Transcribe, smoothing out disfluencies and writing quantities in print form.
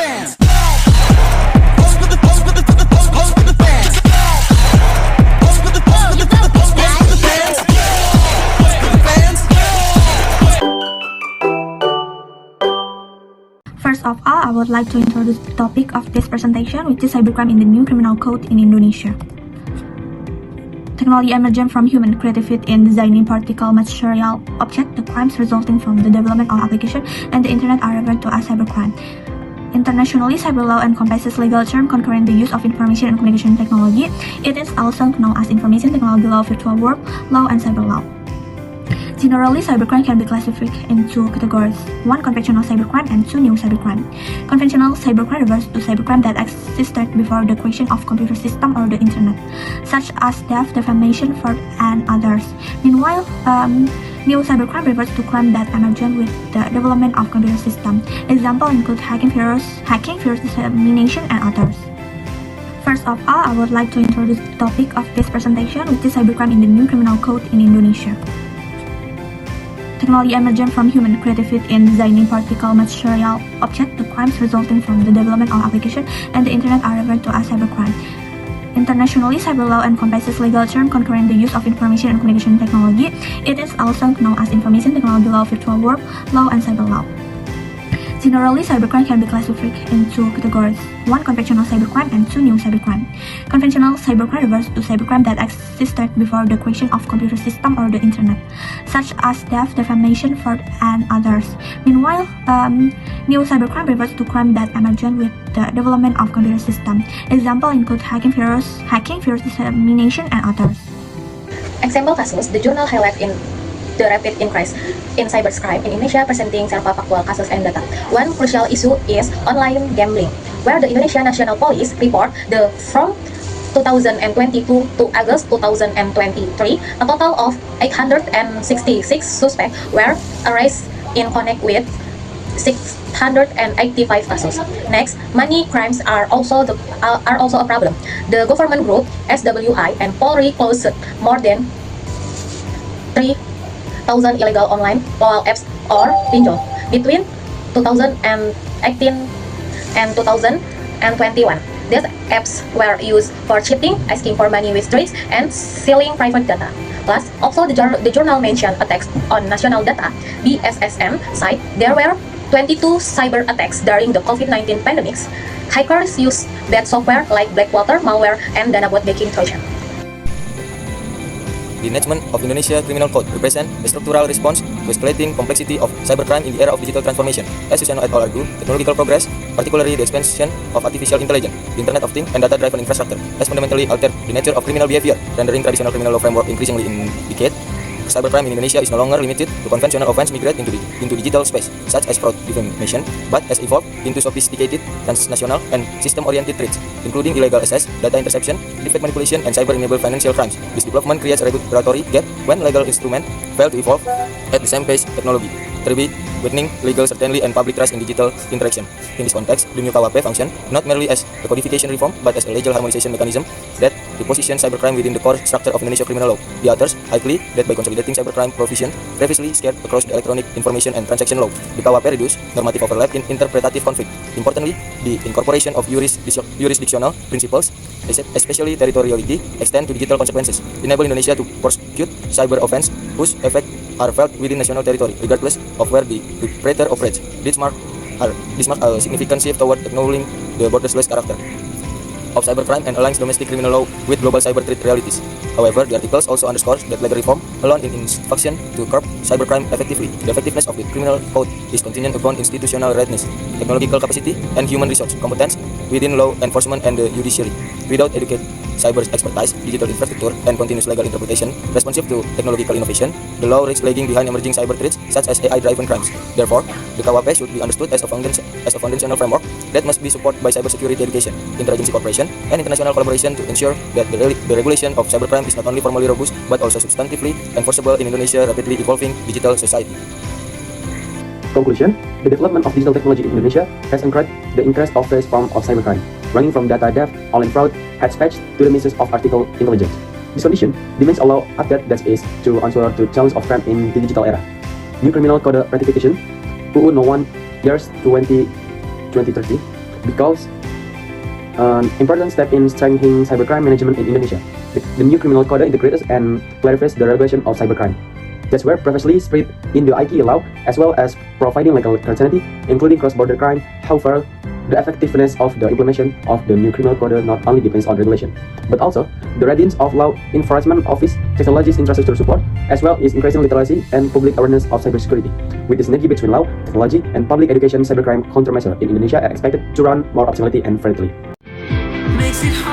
fans. First of all, I would like to introduce the topic of this presentation, which is cybercrime in the new criminal code in Indonesia. Technology emergent from human creativity in designing particle material objects, the crimes resulting from the development of application and the internet are referred to as cybercrime. Internationally, cyber law encompasses legal term concurrent the use of information and communication technology. It is also known as information technology law, virtual world law, and cyber law. Generally, cybercrime can be classified into categories: 1. Conventional cybercrime, and 2. New cybercrime. Conventional cybercrime refers to cybercrime that existed before the creation of computer system or the internet, such as theft, defamation, fraud, and others. Meanwhile, new cybercrime refers to crime that emerged with the development of computer system. Examples include hacking, virus dissemination, and others. First of all, I would like to introduce the topic of this presentation, which is cybercrime in the new criminal code in Indonesia. Technology emergent from human creativity in designing particle material objects, the crimes resulting from the development of application and the internet are referred to as cybercrime. Internationally, cyber law encompasses legal term concurrent the use of information and communication technology. It is also known as information technology law, virtual world law, and cyber law. Generally, cybercrime can be classified into categories: 1. Conventional cybercrime, and 2. New cybercrime. Conventional cybercrime refers to cybercrime that existed before the creation of computer system or the internet, such as theft, defamation, fraud, and others. Meanwhile, new cybercrime refers to crime that emerged with the development of computer system. Examples include hacking, virus dissemination, and others. Example kasus, the journal highlights in the rapid increase in cybercrime in Indonesia, presenting several factual cases and data. One crucial issue is online gambling, where the Indonesia National Police report from 2022 to August 2023, a total of 866 suspects were arrested in connect with 685 cases. Next, money crimes are also a problem. The government group SWI and Polri closed more than 3,000 illegal online mobile apps or pinjol between 2018 and 2021. These apps were used for cheating, asking for money with tricks, and selling private data. Plus, also the journal mentioned attacks on national data BSSN site. There were 22 cyber attacks during the COVID-19 pandemics. Hackers used bad software like Blackwater, malware, and Danabot banking Trojan. The enactment of Indonesia Criminal Code represents a structural response to escalating complexity of cybercrime in the era of digital transformation. As Susano et al. Argue, technological progress, particularly the expansion of artificial intelligence, the Internet of Things, and data-driven infrastructure, has fundamentally altered the nature of criminal behavior, rendering traditional criminal law framework increasingly indicate. Cybercrime in Indonesia is no longer limited to conventional offense migrate into digital space, such as fraud, defamation, but has evolved into sophisticated, transnational, and system-oriented threats, including illegal access, data interception, deepfake manipulation, and cyber-enabled financial crimes. This development creates a regulatory gap when legal instruments fail to evolve at the same pace technology, weakening legal certainty and public trust in digital interaction. In this context, the new KUHP functions not merely as a codification reform, but as a legal harmonization mechanism that repositions cybercrime within the core structure of Indonesia criminal law. The authors argue that by consolidating cybercrime provision previously shared across the electronic information and transaction law, the KUHP reduces normative overlap in interpretative conflict. Importantly, the incorporation of jurisdictional principles, especially territoriality, extend to digital consequences, enable Indonesia to prosecute cyber offense whose effects are felt within national territory, regardless of where the perpetrator operates. This marks a significant shift toward acknowledging the borderless character of cybercrime and aligns domestic criminal law with global cyber threat realities. However, the articles also underscores that legal reform alone in insufficient to curb cybercrime effectively. The effectiveness of the criminal code is contingent upon institutional readiness, technological capacity, and human resource competence within law enforcement and the judiciary. Without educated cyber expertise, digital infrastructure, and continuous legal interpretation responsive to technological innovation, the law risks lagging behind emerging cyber threats such as AI-driven crimes. Therefore, the KUHP should be understood as a foundational framework that must be supported by cybersecurity education, interagency cooperation, and international collaboration to ensure that the regulation of cybercrime is not only formally robust but also substantively enforceable in Indonesia's rapidly evolving digital society. Conclusion: the development of digital technology in Indonesia has encouraged the increase of various forms of cybercrime, ranging from data theft, online fraud, hate speech, to the misuse of artificial intelligence. This condition demands a law update that is to answer to challenge of crime in the digital era. New Criminal Code ratification UU No. 1/2030 because an important step in strengthening cybercrime management in Indonesia. The new criminal code integrates and clarifies the regulation of cybercrime. That's where previously spread in the IT law, as well as providing legal certainty, including cross-border crime. However, the effectiveness of the implementation of the new criminal code not only depends on regulation, but also the readiness of law enforcement office, technologies infrastructure support, as well as increasing literacy and public awareness of cybersecurity. With the synergy between law, technology, and public education, cybercrime countermeasure in Indonesia are expected to run more optimally and friendly. Makes it hard.